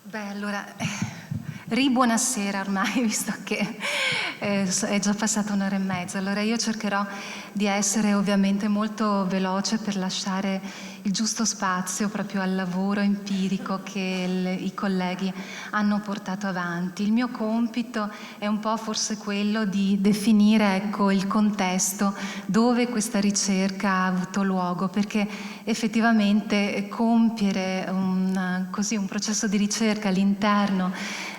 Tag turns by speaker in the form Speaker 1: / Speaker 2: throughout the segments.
Speaker 1: Beh, allora, buonasera ormai, visto che è già passata un'ora e mezza. Allora io cercherò di essere ovviamente molto veloce per lasciare il giusto spazio proprio al lavoro empirico che i colleghi hanno portato avanti. Il mio compito è un po' forse quello di definire, ecco, il contesto dove questa ricerca ha avuto luogo, perché effettivamente compiere un processo di ricerca all'interno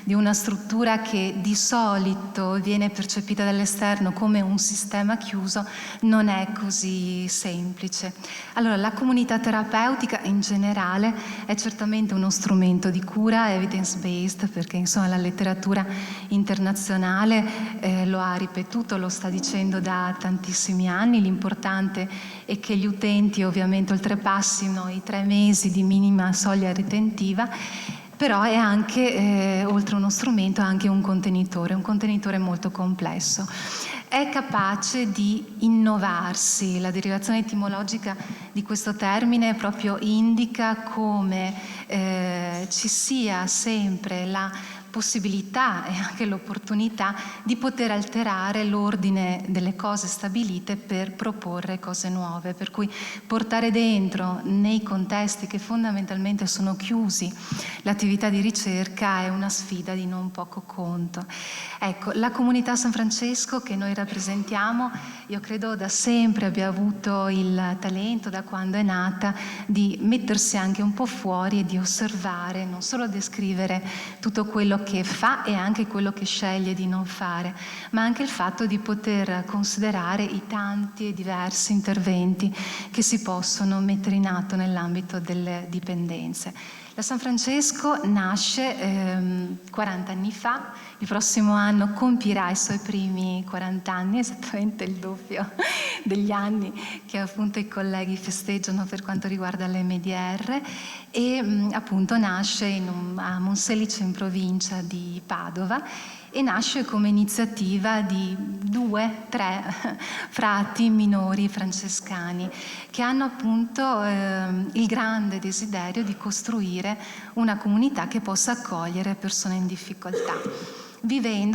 Speaker 1: di una struttura che di solito viene percepita dall'esterno come un sistema chiuso non è così semplice. Allora, la comunità terapeutica in generale è certamente uno strumento di cura evidence-based, perché insomma la letteratura internazionale lo ha ripetuto, lo sta dicendo da tantissimi anni. L'importante è che gli utenti ovviamente oltrepassino i 3 mesi di minima soglia retentiva, però è anche, oltre uno strumento, anche un contenitore molto complesso. È capace di innovarsi. La derivazione etimologica di questo termine proprio indica come ci sia sempre la possibilità e anche l'opportunità di poter alterare l'ordine delle cose stabilite per proporre cose nuove, per cui portare dentro nei contesti che fondamentalmente sono chiusi l'attività di ricerca è una sfida di non poco conto. Ecco, la comunità San Francesco che noi rappresentiamo, io credo da sempre abbia avuto il talento, da quando è nata, di mettersi anche un po' fuori e di osservare, non solo descrivere tutto quello che fa e anche quello che sceglie di non fare, ma anche il fatto di poter considerare i tanti e diversi interventi che si possono mettere in atto nell'ambito delle dipendenze. La San Francesco nasce 40 anni fa, il prossimo anno compirà i suoi primi 40 anni, esattamente il doppio degli anni che appunto i colleghi festeggiano per quanto riguarda l'MDR, e appunto nasce a Monselice in provincia di Padova, e nasce come iniziativa di 2-3 frati minori francescani che hanno appunto il grande desiderio di costruire una comunità che possa accogliere persone in difficoltà,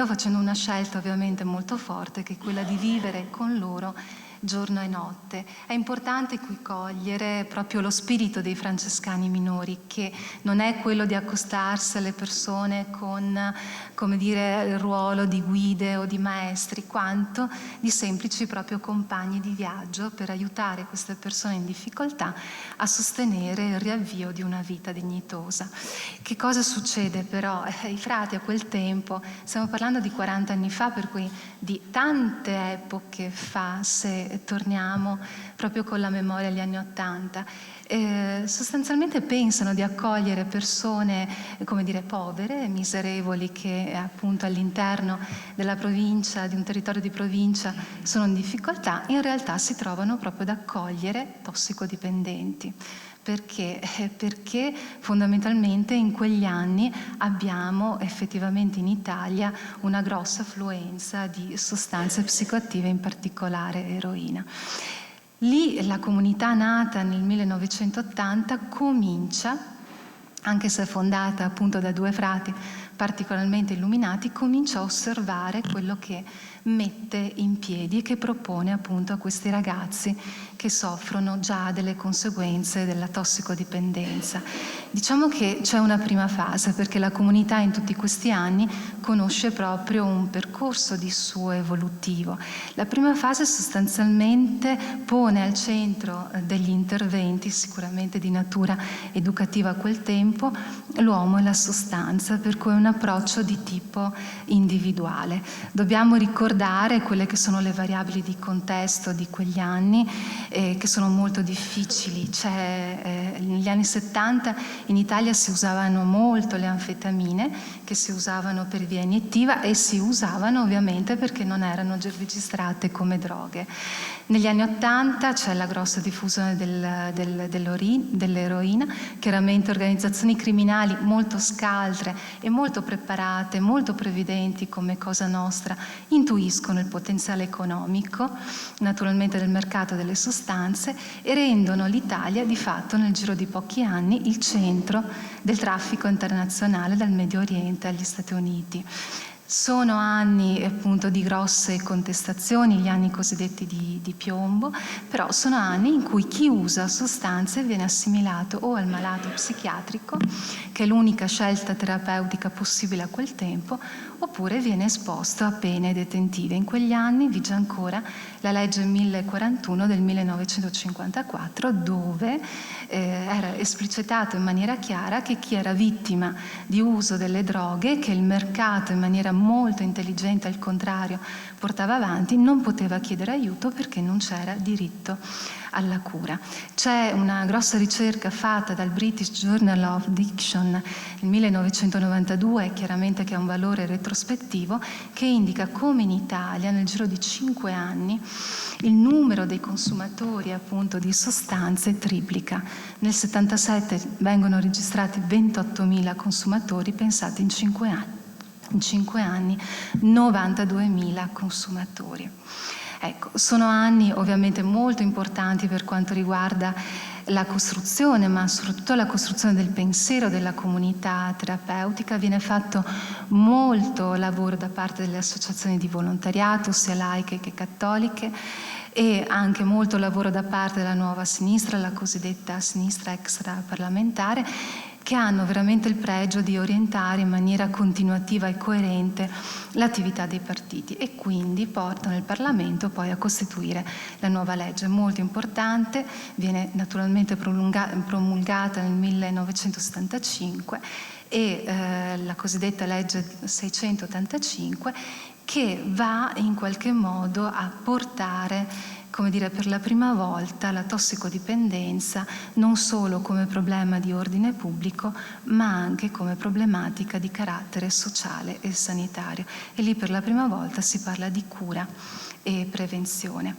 Speaker 1: facendo una scelta ovviamente molto forte, che è quella di vivere con loro giorno e notte. È importante qui cogliere proprio lo spirito dei francescani minori, che non è quello di accostarsi alle persone con, come dire, il ruolo di guide o di maestri, quanto di semplici proprio compagni di viaggio per aiutare queste persone in difficoltà a sostenere il riavvio di una vita dignitosa. Che cosa succede però? I frati a quel tempo, stiamo parlando di 40 anni fa, per cui di tante epoche fa, se torniamo proprio con la memoria agli anni '80, sostanzialmente pensano di accogliere persone, come dire, povere, miserevoli, che appunto all'interno della provincia, di un territorio di provincia, sono in difficoltà. In realtà si trovano proprio ad accogliere tossicodipendenti. Perché? Perché fondamentalmente in quegli anni abbiamo effettivamente in Italia una grossa affluenza di sostanze psicoattive, in particolare eroina. Lì la comunità nata nel 1980 comincia, anche se è fondata appunto da 2 frati particolarmente illuminati, comincia a osservare quello che mette in piedi e che propone appunto a questi ragazzi che soffrono già delle conseguenze della tossicodipendenza. Diciamo che c'è una prima fase, perché la comunità in tutti questi anni conosce proprio un percorso di suo evolutivo. La prima fase sostanzialmente pone al centro degli interventi, sicuramente di natura educativa a quel tempo, l'uomo e la sostanza, per cui è un approccio di tipo individuale. Dobbiamo ricordare quelle che sono le variabili di contesto di quegli anni, che sono molto difficili. Negli anni 70 in Italia si usavano molto le anfetamine, che si usavano per via iniettiva, e si usavano ovviamente perché non erano registrate come droghe. Negli anni '80 c'è la grossa diffusione dell'eroina, chiaramente organizzazioni criminali molto scaltre e molto preparate, molto previdenti come Cosa Nostra, intuiscono il potenziale economico, naturalmente del mercato delle sostanze, e rendono l'Italia di fatto nel giro di pochi anni il centro del traffico internazionale dal Medio Oriente agli Stati Uniti. Sono anni appunto di grosse contestazioni, gli anni cosiddetti di piombo, però sono anni in cui chi usa sostanze viene assimilato o al malato psichiatrico, che è l'unica scelta terapeutica possibile a quel tempo, oppure viene esposto a pene detentive. In quegli anni vige ancora la legge 1041 del 1954, dove era esplicitato in maniera chiara che chi era vittima di uso delle droghe, che il mercato in maniera molto intelligente al contrario portava avanti, non poteva chiedere aiuto perché non c'era diritto alla cura. C'è una grossa ricerca fatta dal British Journal of Addiction nel 1992, chiaramente che ha un valore retrospettivo, che indica come in Italia nel giro di 5 anni il numero dei consumatori appunto di sostanze triplica. Nel 77 vengono registrati 28.000 consumatori, pensate in 5 anni. In 5 anni 92.000 consumatori. Ecco, sono anni ovviamente molto importanti per quanto riguarda la costruzione, ma soprattutto la costruzione del pensiero della comunità terapeutica. Viene fatto molto lavoro da parte delle associazioni di volontariato, sia laiche che cattoliche, e anche molto lavoro da parte della nuova sinistra, la cosiddetta sinistra extraparlamentare, che hanno veramente il pregio di orientare in maniera continuativa e coerente l'attività dei partiti e quindi portano il Parlamento poi a costituire la nuova legge. Molto importante, viene naturalmente promulgata nel 1975 e la cosiddetta legge 685, che va in qualche modo a portare, come dire, per la prima volta la tossicodipendenza non solo come problema di ordine pubblico, ma anche come problematica di carattere sociale e sanitario. E lì per la prima volta si parla di cura e prevenzione.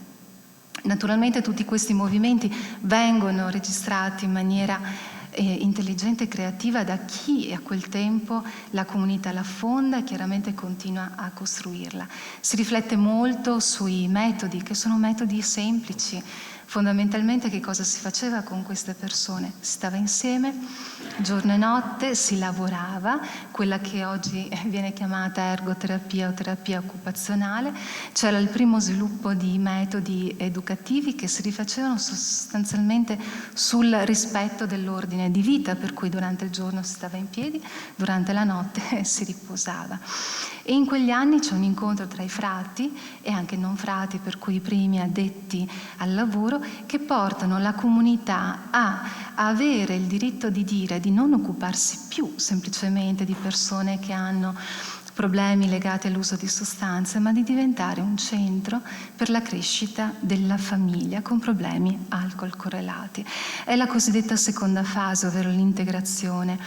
Speaker 1: Naturalmente tutti questi movimenti vengono registrati in maniera intelligente e creativa da chi a quel tempo la comunità la fonda e chiaramente continua a costruirla. Si riflette molto sui metodi, che sono metodi semplici. Fondamentalmente che cosa si faceva con queste persone? Si stava insieme giorno e notte, si lavorava, quella che oggi viene chiamata ergoterapia o terapia occupazionale. C'era il primo sviluppo di metodi educativi che si rifacevano sostanzialmente sul rispetto dell'ordine di vita, per cui durante il giorno si stava in piedi, durante la notte si riposava. E in quegli anni c'è un incontro tra i frati e anche non frati, per cui i primi addetti al lavoro, che portano la comunità a avere il diritto di dire, di non occuparsi più semplicemente di persone che hanno problemi legati all'uso di sostanze, ma di diventare un centro per la crescita della famiglia con problemi alcol correlati. È la cosiddetta seconda fase, ovvero l'integrazione,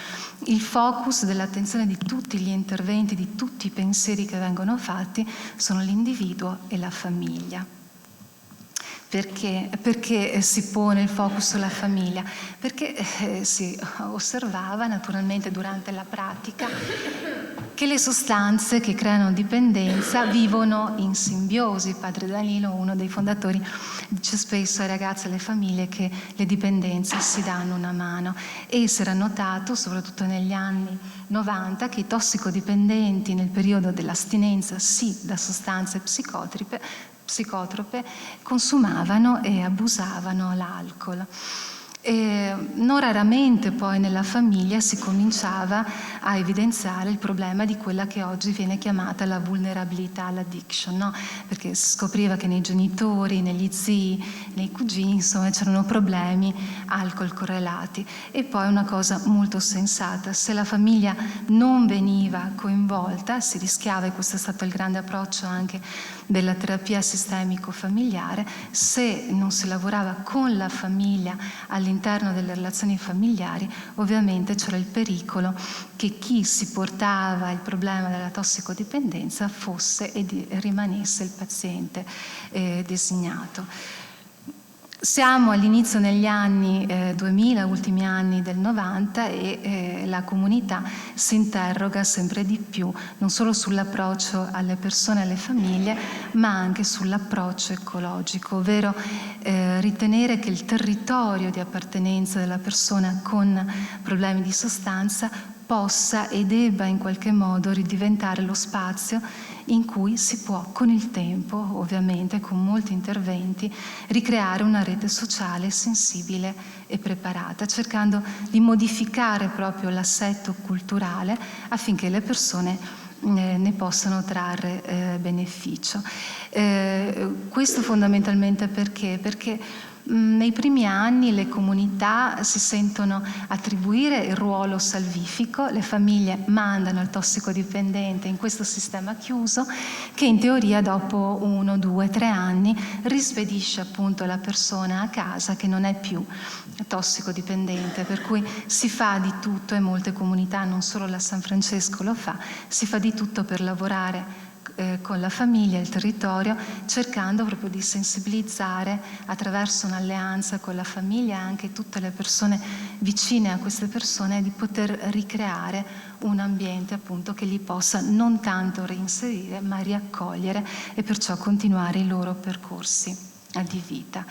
Speaker 1: il focus dell'attenzione di tutti gli interventi, di tutti i pensieri che vengono fatti sono l'individuo e la famiglia. Perché si pone il focus sulla famiglia? Perché si osservava naturalmente durante la pratica che le sostanze che creano dipendenza vivono in simbiosi. Padre Danilo, uno dei fondatori, dice spesso ai ragazzi e alle famiglie che le dipendenze si danno una mano, e si era notato, soprattutto negli anni 90, che i tossicodipendenti nel periodo dell'astinenza sì da sostanze psicotrope consumavano e abusavano l'alcol. E non raramente poi nella famiglia si cominciava a evidenziare il problema di quella che oggi viene chiamata la vulnerabilità all'addiction, no? Perché si scopriva che nei genitori, negli zii, nei cugini, insomma, c'erano problemi alcol correlati. E poi una cosa molto sensata: se la famiglia non veniva coinvolta, si rischiava, e questo è stato il grande approccio anche della terapia sistemico-familiare, se non si lavorava con la famiglia all'interno delle relazioni familiari, ovviamente c'era il pericolo che chi si portava il problema della tossicodipendenza fosse e rimanesse il paziente designato. Siamo all'inizio negli anni 2000, ultimi anni del 90, e la comunità si interroga sempre di più non solo sull'approccio alle persone e alle famiglie, ma anche sull'approccio ecologico, ovvero ritenere che il territorio di appartenenza della persona con problemi di sostanza possa e debba in qualche modo ridiventare lo spazio in cui si può, con il tempo, ovviamente con molti interventi, ricreare una rete sociale sensibile e preparata, cercando di modificare proprio l'assetto culturale affinché le persone ne possano trarre beneficio. Questo fondamentalmente perché? Perché nei primi anni le comunità si sentono attribuire il ruolo salvifico, le famiglie mandano il tossicodipendente in questo sistema chiuso che in teoria dopo 1, 2, 3 anni rispedisce appunto la persona a casa che non è più tossicodipendente, per cui si fa di tutto, e molte comunità, non solo la San Francesco lo fa, si fa di tutto per lavorare con la famiglia, il territorio, cercando proprio di sensibilizzare attraverso un'alleanza con la famiglia anche tutte le persone vicine a queste persone, di poter ricreare un ambiente appunto che li possa non tanto reinserire ma riaccogliere e perciò continuare i loro percorsi di vita.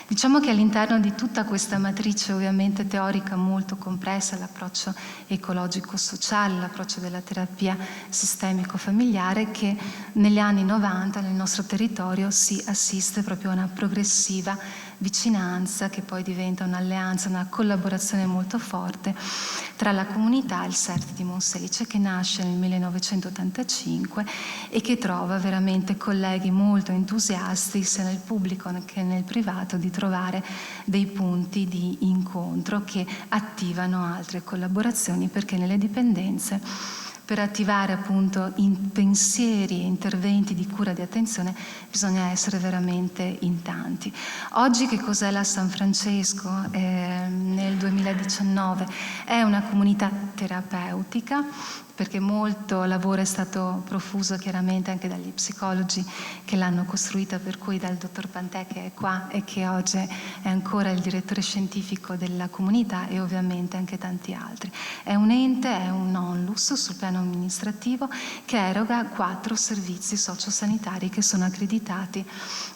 Speaker 1: Diciamo che all'interno di tutta questa matrice ovviamente teorica molto compressa, l'approccio ecologico-sociale, l'approccio della terapia sistemico-familiare, che negli anni 90 nel nostro territorio si assiste proprio a una progressiva vicinanza che poi diventa un'alleanza, una collaborazione molto forte tra la comunità e il CERT di Monselice, che nasce nel 1985 e che trova veramente colleghi molto entusiasti sia nel pubblico che nel privato di trovare dei punti di incontro che attivano altre collaborazioni, perché nelle dipendenze per attivare appunto pensieri e interventi di cura e di attenzione bisogna essere veramente in tanti. Oggi che cos'è la San Francesco nel 2019? È una comunità terapeutica, perché molto lavoro è stato profuso chiaramente anche dagli psicologi che l'hanno costruita, per cui dal dottor Pantè, che è qua e che oggi è ancora il direttore scientifico della comunità, e ovviamente anche tanti altri. È un ente, è un onlus sul piano amministrativo che eroga 4 servizi sociosanitari che sono accreditati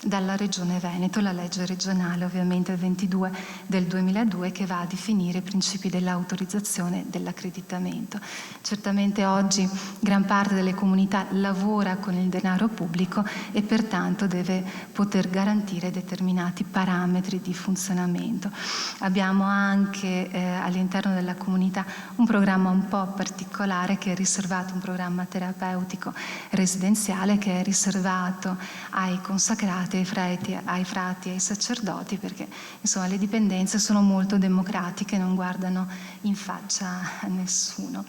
Speaker 1: dalla Regione Veneto, la legge regionale ovviamente 22 del 2002, che va a definire i principi dell'autorizzazione dell'accreditamento. Certamente oggi gran parte delle comunità lavora con il denaro pubblico e pertanto deve poter garantire determinati parametri di funzionamento. Abbiamo anche all'interno della comunità un programma un po' particolare che è riservato, un programma terapeutico residenziale che è riservato ai consacrati, ai frati e ai sacerdoti, perché insomma le dipendenze sono molto democratiche, non guardano in faccia a nessuno.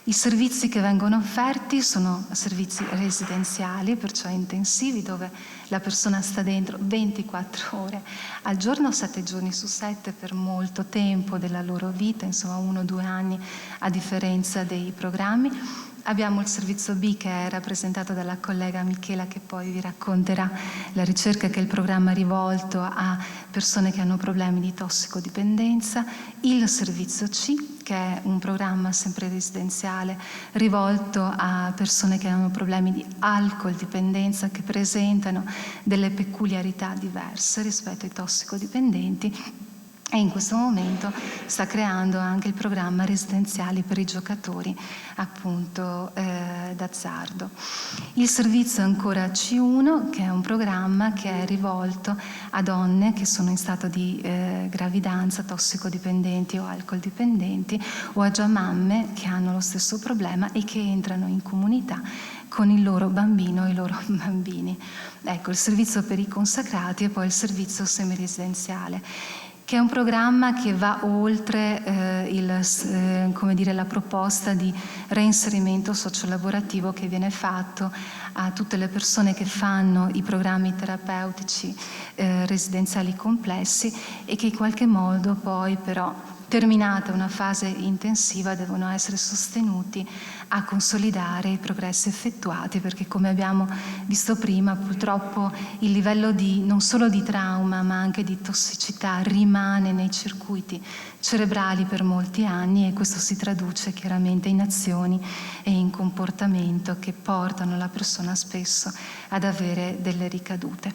Speaker 1: I servizi che vengono offerti sono servizi residenziali, perciò intensivi, dove la persona sta dentro 24 ore al giorno, 7 giorni su 7 per molto tempo della loro vita, insomma 1 o 2 anni a differenza dei programmi. Abbiamo il servizio B, che è rappresentato dalla collega Michela, che poi vi racconterà la ricerca, che è il programma rivolto a persone che hanno problemi di tossicodipendenza. Il servizio C, che è un programma sempre residenziale rivolto a persone che hanno problemi di alcol dipendenza, che presentano delle peculiarità diverse rispetto ai tossicodipendenti. E in questo momento sta creando anche il programma residenziale per i giocatori appunto d'azzardo. Il servizio ancora C1, che è un programma che è rivolto a donne che sono in stato di gravidanza, tossicodipendenti o alcoldipendenti, o a già mamme che hanno lo stesso problema e che entrano in comunità con il loro bambino e i loro bambini. Ecco, il servizio per i consacrati e poi il servizio semiresidenziale, che è un programma che va oltre come dire, la proposta di reinserimento sociolavorativo che viene fatto a tutte le persone che fanno i programmi terapeutici residenziali complessi e che in qualche modo poi però, terminata una fase intensiva, devono essere sostenuti a consolidare i progressi effettuati, perché come abbiamo visto prima purtroppo il livello non solo di trauma ma anche di tossicità rimane nei circuiti cerebrali per molti anni, e questo si traduce chiaramente in azioni e in comportamento che portano la persona spesso ad avere delle ricadute.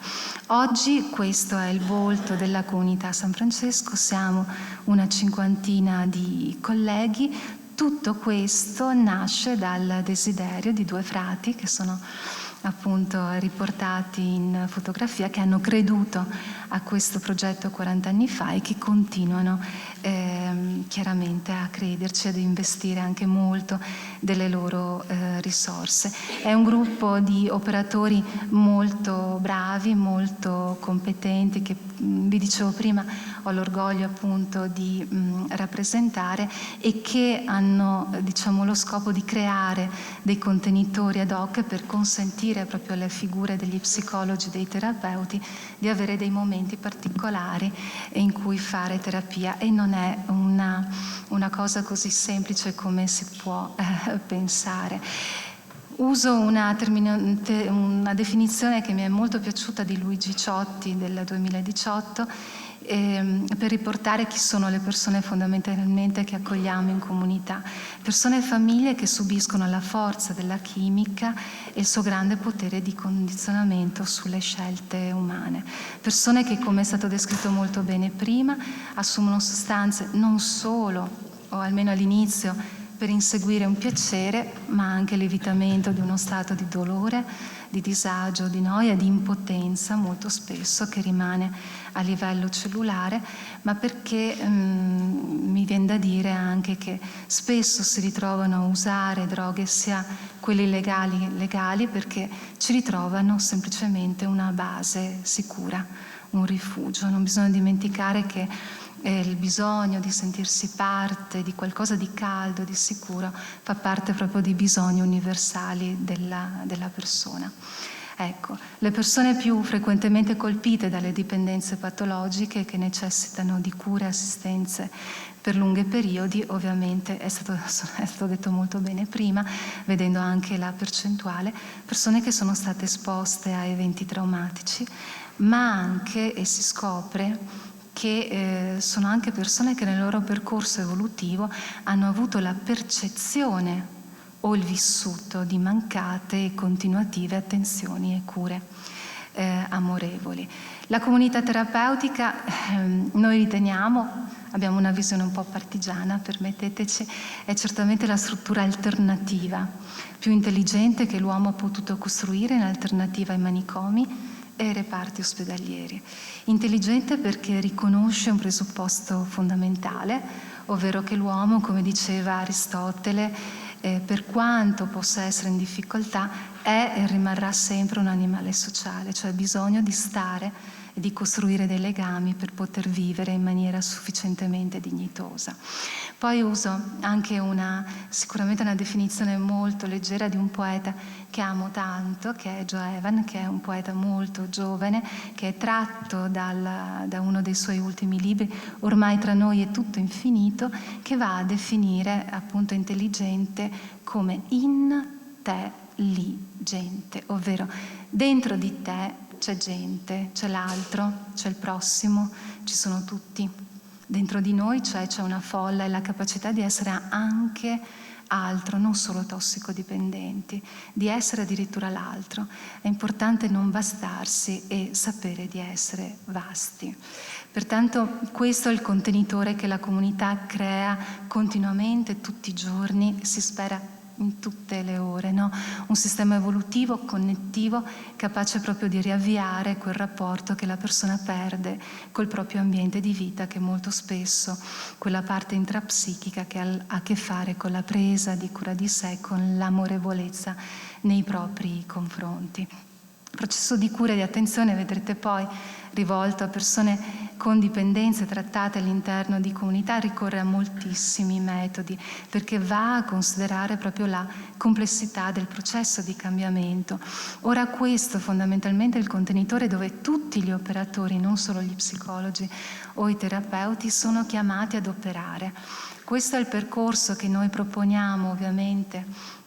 Speaker 1: Oggi questo è il volto della comunità San Francesco, siamo una cinquantina di colleghi. Tutto questo nasce dal desiderio di due frati che sono appunto riportati in fotografia, che hanno creduto a questo progetto 40 anni fa e che continuano chiaramente a crederci, ad investire anche molto delle loro risorse. È un gruppo di operatori molto bravi, molto competenti, che vi dicevo prima ho l'orgoglio appunto di rappresentare, e che hanno, diciamo, lo scopo di creare dei contenitori ad hoc per consentire proprio alle figure degli psicologi, dei terapeuti, di avere dei momenti particolari in cui fare terapia, e non è una cosa così semplice come si può pensare. Uso una definizione che mi è molto piaciuta di Luigi Ciotti del 2018 per riportare chi sono le persone fondamentalmente che accogliamo in comunità. Persone e famiglie che subiscono la forza della chimica e il suo grande potere di condizionamento sulle scelte umane. Persone che, come è stato descritto molto bene prima, assumono sostanze non solo, o almeno all'inizio, per inseguire un piacere, ma anche l'evitamento di uno stato di dolore, di disagio, di noia, di impotenza, molto spesso, che rimane a livello cellulare, ma perché mi viene da dire anche che spesso si ritrovano a usare droghe, sia quelle legali, perché ci ritrovano semplicemente una base sicura, un rifugio. Non bisogna dimenticare che il bisogno di sentirsi parte di qualcosa di caldo, di sicuro, fa parte proprio dei bisogni universali della persona. Ecco, le persone più frequentemente colpite dalle dipendenze patologiche, che necessitano di cure e assistenze per lunghi periodi, ovviamente è stato detto molto bene prima, vedendo anche la percentuale, persone che sono state esposte a eventi traumatici, ma anche, e si scopre, che sono anche persone che nel loro percorso evolutivo hanno avuto la percezione o il vissuto di mancate e continuative attenzioni e cure amorevoli. La comunità terapeutica, noi riteniamo, abbiamo una visione un po' partigiana, permetteteci, è certamente la struttura alternativa, più intelligente che l'uomo ha potuto costruire in alternativa ai manicomi e ai reparti ospedalieri. Intelligente perché riconosce un presupposto fondamentale, ovvero che l'uomo, come diceva Aristotele, per quanto possa essere in difficoltà, è e rimarrà sempre un animale sociale, cioè ha bisogno di stare e di costruire dei legami per poter vivere in maniera sufficientemente dignitosa. Poi uso anche sicuramente una definizione molto leggera di un poeta che amo tanto, che è Joe Evan, che è un poeta molto giovane, che è tratto da uno dei suoi ultimi libri, Ormai tra noi è tutto infinito, che va a definire appunto intelligente come intelligente, ovvero dentro di te c'è gente, c'è l'altro, c'è il prossimo, ci sono tutti. Dentro di noi c'è una folla e la capacità di essere anche altro, non solo tossicodipendenti, di essere addirittura l'altro. È importante non bastarsi e sapere di essere vasti. Pertanto questo è il contenitore che la comunità crea continuamente, tutti i giorni, si spera in tutte le ore, no? Un sistema evolutivo, connettivo, capace proprio di riavviare quel rapporto che la persona perde col proprio ambiente di vita, che molto spesso quella parte intrapsichica che ha a che fare con la presa di cura di sé, con l'amorevolezza nei propri confronti. Il processo di cura e di attenzione, vedrete poi, rivolto a persone con dipendenze trattate all'interno di comunità ricorre a moltissimi metodi, perché va a considerare proprio la complessità del processo di cambiamento. Ora questo fondamentalmente è il contenitore dove tutti gli operatori, non solo gli psicologi o i terapeuti, sono chiamati ad operare. Questo è il percorso che noi proponiamo ovviamente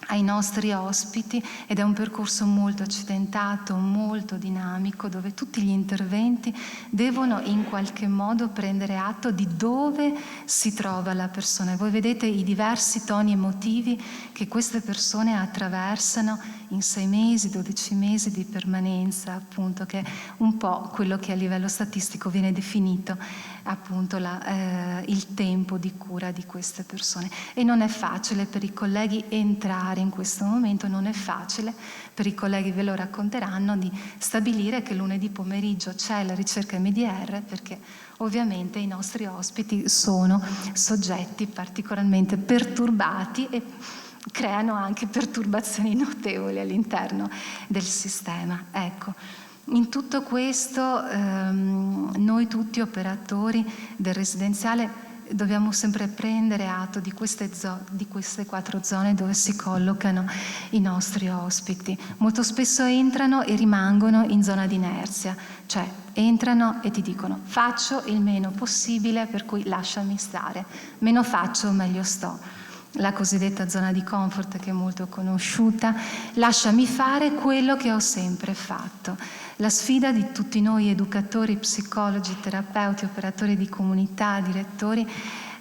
Speaker 1: ai nostri ospiti ed è un percorso molto accidentato, molto dinamico, dove tutti gli interventi devono in qualche modo prendere atto di dove si trova la persona. E voi vedete i diversi toni emotivi che queste persone attraversano in 6 mesi, 12 mesi di permanenza, appunto, che è un po' quello che a livello statistico viene definito appunto il tempo di cura di queste persone. E non è facile per i colleghi entrare in questo momento, non è facile per i colleghi, ve lo racconteranno, di stabilire che lunedì pomeriggio c'è la ricerca MDR, perché ovviamente i nostri ospiti sono soggetti particolarmente perturbati e creano anche perturbazioni notevoli all'interno del sistema. Ecco. In tutto questo noi tutti operatori del residenziale dobbiamo sempre prendere atto di queste 4 zone dove si collocano i nostri ospiti. Molto spesso entrano e rimangono in zona di inerzia, cioè entrano e ti dicono faccio il meno possibile, per cui lasciami stare, meno faccio meglio sto. La cosiddetta zona di comfort, che è molto conosciuta, lasciami fare quello che ho sempre fatto. La sfida di tutti noi educatori, psicologi, terapeuti, operatori di comunità, direttori,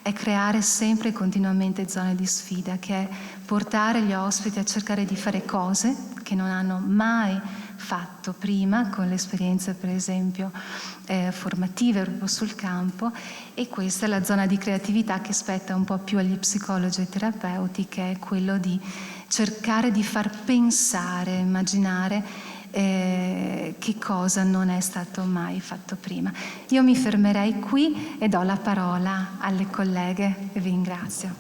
Speaker 1: è creare sempre e continuamente zone di sfida, che è portare gli ospiti a cercare di fare cose che non hanno mai fatto prima, con le esperienze per esempio formative proprio sul campo, e questa è la zona di creatività che spetta un po' più agli psicologi e ai terapeuti, che è quello di cercare di far pensare, immaginare che cosa non è stato mai fatto prima. Io mi fermerei qui e do la parola alle colleghe e vi ringrazio.